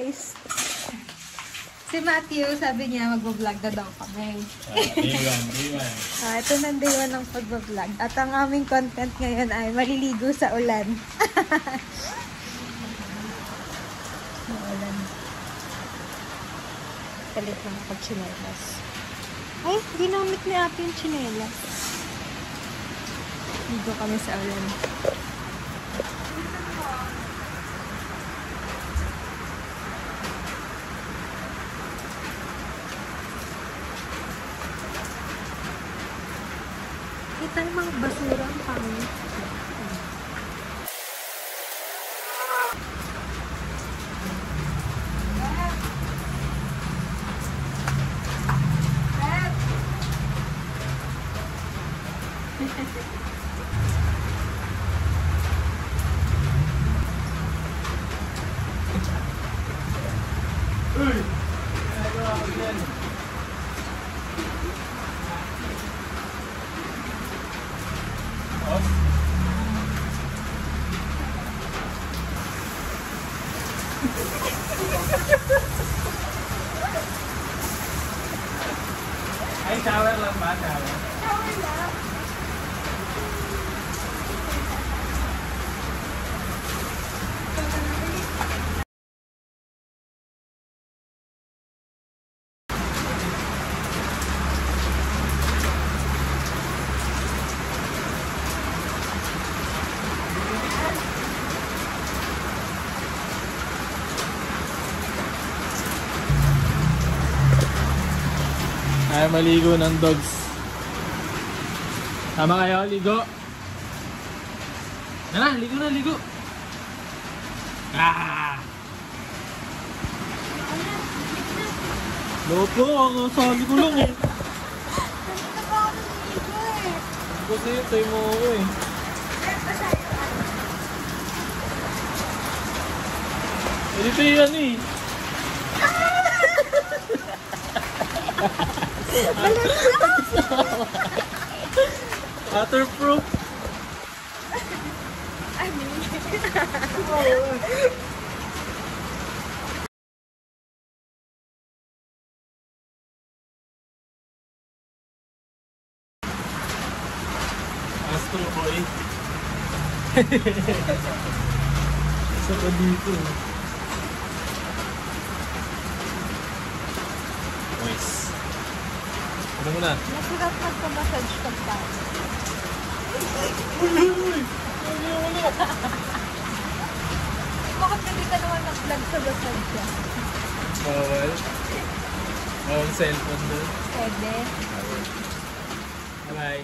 guys. Si Matthew, sabi niya mag-vlog na daw kami. Day 1. Ito na day 1 ng pag-vlog. At ang aming content ngayon ay maliligo sa ulan. Ulan. Kalit lang pag-chinelas. Ay, ginamit ni ate yung chinelas. Ligo kami sa ulan. Kita yung mga basura ang pangit. Ay, shower lang ba? Shower? Shower lang. Ay, maligo ng dogs. Tama kayo, ligo. Na, ligo na, ligo. Ah! Loko, ako sabi ko lang eh. Kasi tayo mo ako eh. Dito yan eh. Waterproof. Astro boy. Isa pa dito. Nice. Ano mo na? Masarap magpa-massage pag tayo. Uy! Bakit hindi ka naman nag-vlog sa massage ka? Bawal. Bawal cellphone doon. Pwede. Bye-bye.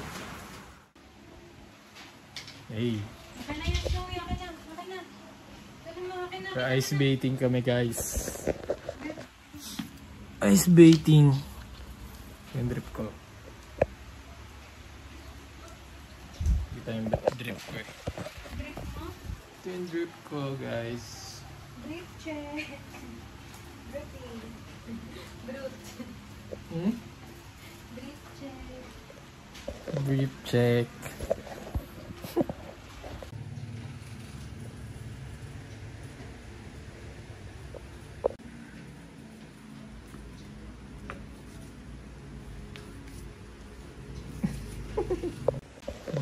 Hey. Okay na yan, Joey. Okay na. Okay na. Dali mo, okay na. Ice baiting kami, guys. Ice baiting. Yung drip ko. Kita yung drip ko eh. Drip mo? Ito yung drip ko, guys. Drip check. Dripping. Brute. Hmm? Drip check. Drip check.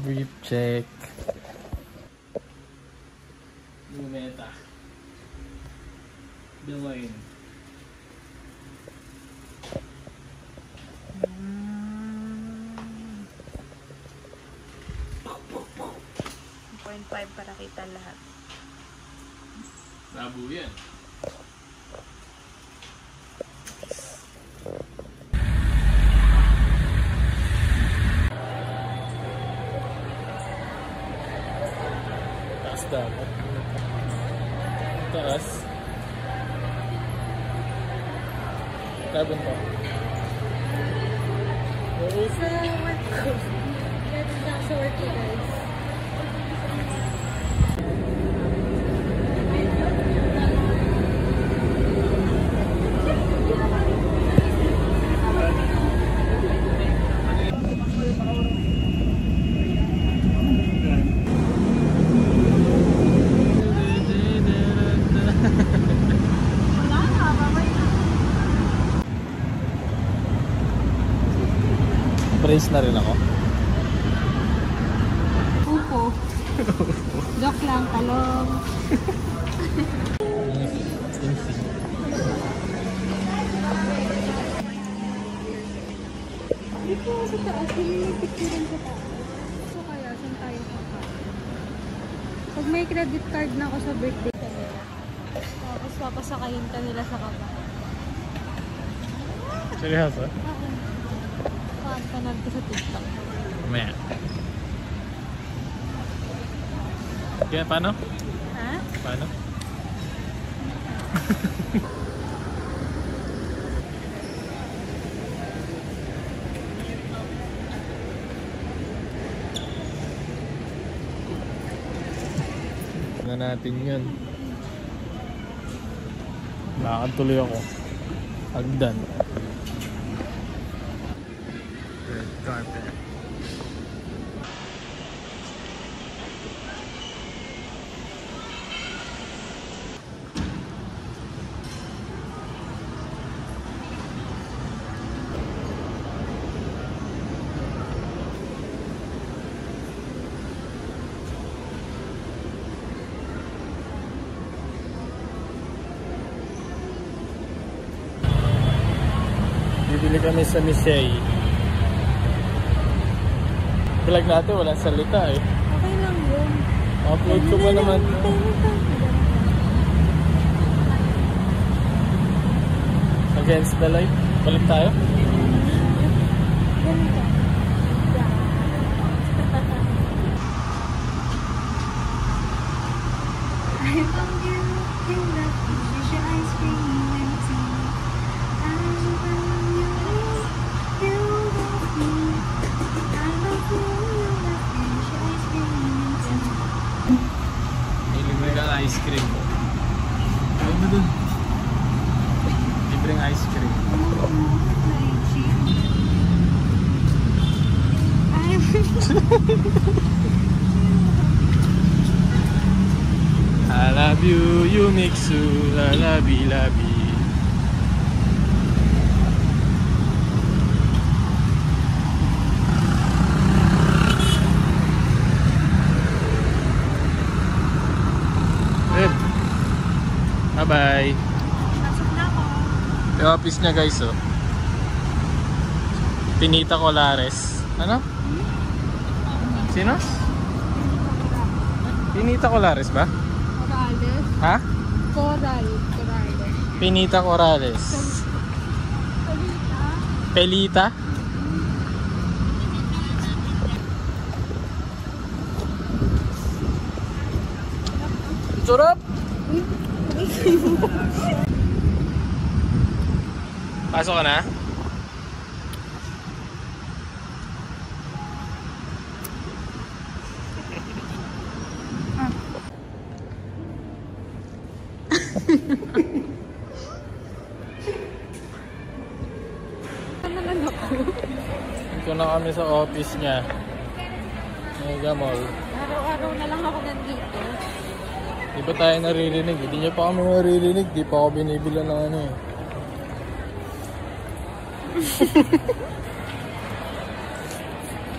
Brief check. Lumeta. Dewayne. 1.5 para kita lahat. Labo yan. Taas dapat. Taas. Laban pa. Sa work ko. Meron lang sa work ko, guys. Alis na rin ako. Upo. Joke lang, talong. Dito sa taas, may picture sa taas. So kaya, saan tayo kakain? Pag may credit card na ako sa birthday kanila, tapos papasakayin kanila sa kaba. Seryoso? Oo. Panood ko sa TikTok. Mamaya. Kaya paano? Ha? Paano? Na natin yun. Lakad tuloy ako. Hagdan. Red carpet. Bibili kami sa Misei. Vlog natin, walang salita eh. Okay lang yun. Upload ko pa naman. Against the light. Balik tayo. Ganito. I found you in that fish ice cream and tea. I found you, you love me. I love you in that fish ice cream and tea. Libre ka ice cream. Ano mo dun? Libreng ice cream. I love you, Yumiksu, labi labi. Good. Bye-bye. Pasok na ako. Yung office niya guys oh. Pinita Colares. Ano? Sino? Pinita Colares ba? Corales. Ha? Corales. Pinita Corales. Pelita? Sarap! Pasok ka na? Ito na kami sa office niya. Mega Mall. Araw-araw na lang ako nandito. Di ba tayo naririnig? Hindi niya pa kami naririnig. Di pa ako binibilan ng ano eh.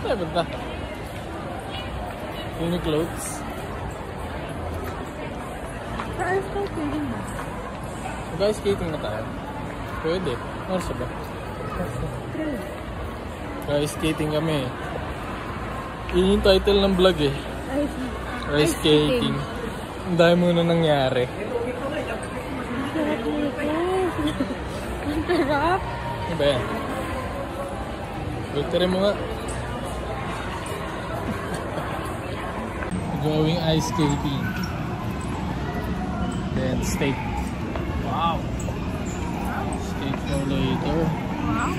Ay, ba't na? Uniqlo's. Sa ice skating ba? Mag-ice skating na tayo. Pwede. Ano ba? Ice skating kami. Yun yung title ng vlog eh. Ice skating. Ang dami muna nangyari. Sarap nito. Ang sarap. Ano ba yan? Filterin mo nga. Going ice skating. Then steak. Wow! Steak for later. Wow.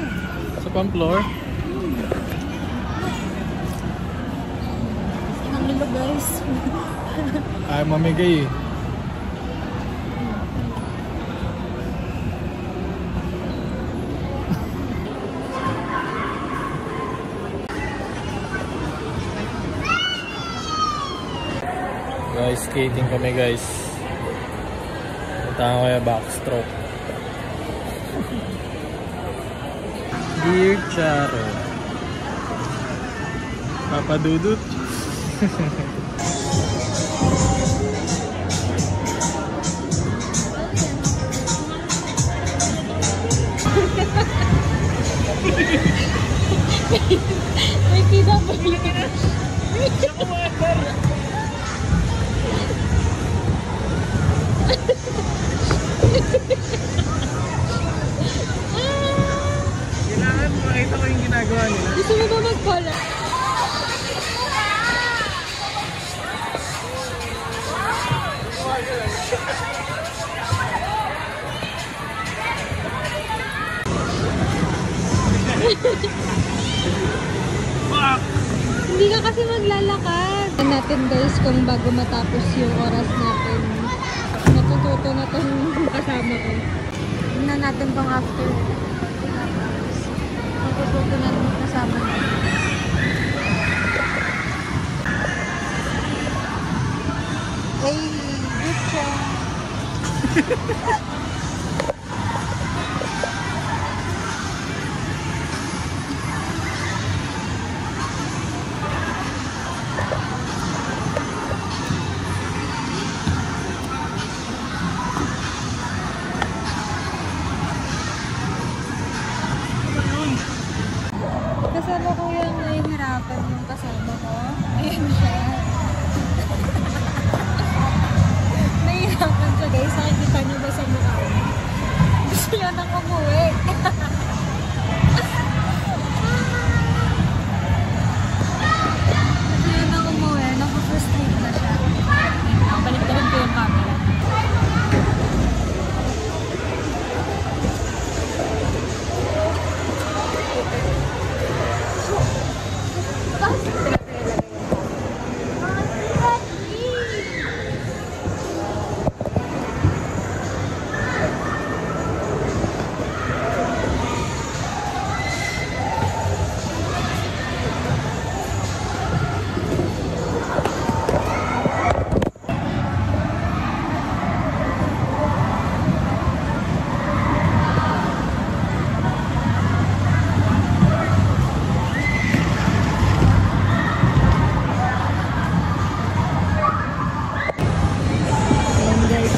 Sa pang floor. Ang lilo guys. Ay, mamigay eh. Guys, skating kami guys. Punta ko kaya backstroke. Dear Charo. Papa Dudut. May kita pa yun. Kailangan makita ko yung ginagawa nila. Gusto mo ba mag-cola? Hindi ka kasi maglalakad. Tignan natin guys kung bago matapos yung oras natin. Natututo na itong kasama ko. Tignan natin kung after. Natututo na itong kasama natin. Hey, good job. Kasama ko yung nahihirapan yung kasama ko. Ayan siya. Nahihirapan siya guys. Nakikita niyo ba sa mukha niya? Gusto niya nang umuwi. Gusto niya nang umuwi. Nakafrustrate na siya. Balik-balik ko yung camera.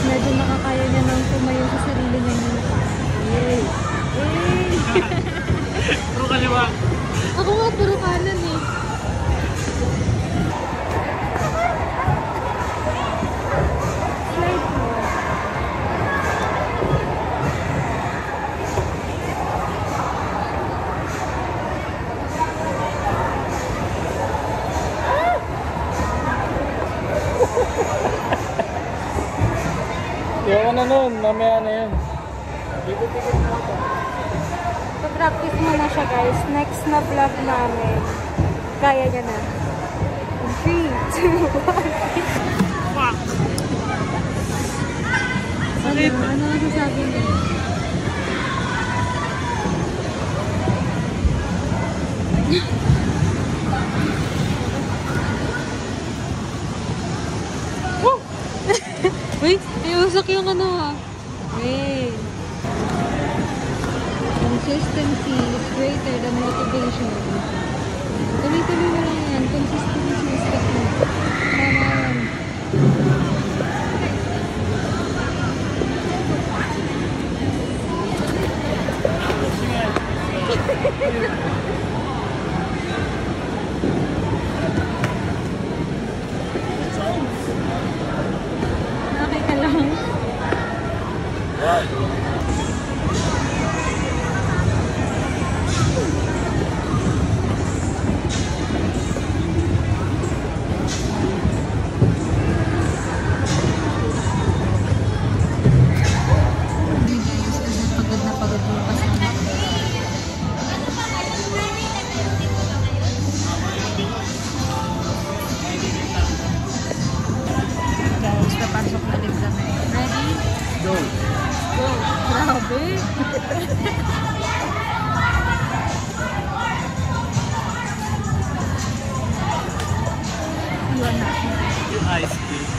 Medyo nakakaya niya nang tumayo sa sarili niya ng mukha. Yay! Yay! Puro kaliwa. Ako nga puro kanan eh. Slide mo. Yawa na nun, mamaya na yan. Pag-practice mo na siya guys. Next na vlog namin. Kaya niya na. 3, 2, 1. Fuck! Ano ang sasabi niya? Wait, iusak yung ano ha. Wait. Consistency is greater than motivation. Tuloy-tuloy mo lang yan. Consistency is the key. Tama yan. Okay ka lang. Pagod na pagod mo pa sa guys, papasok na din kami. Ready? Go! Go! Grabe! Iwan natin. Yung ice cream.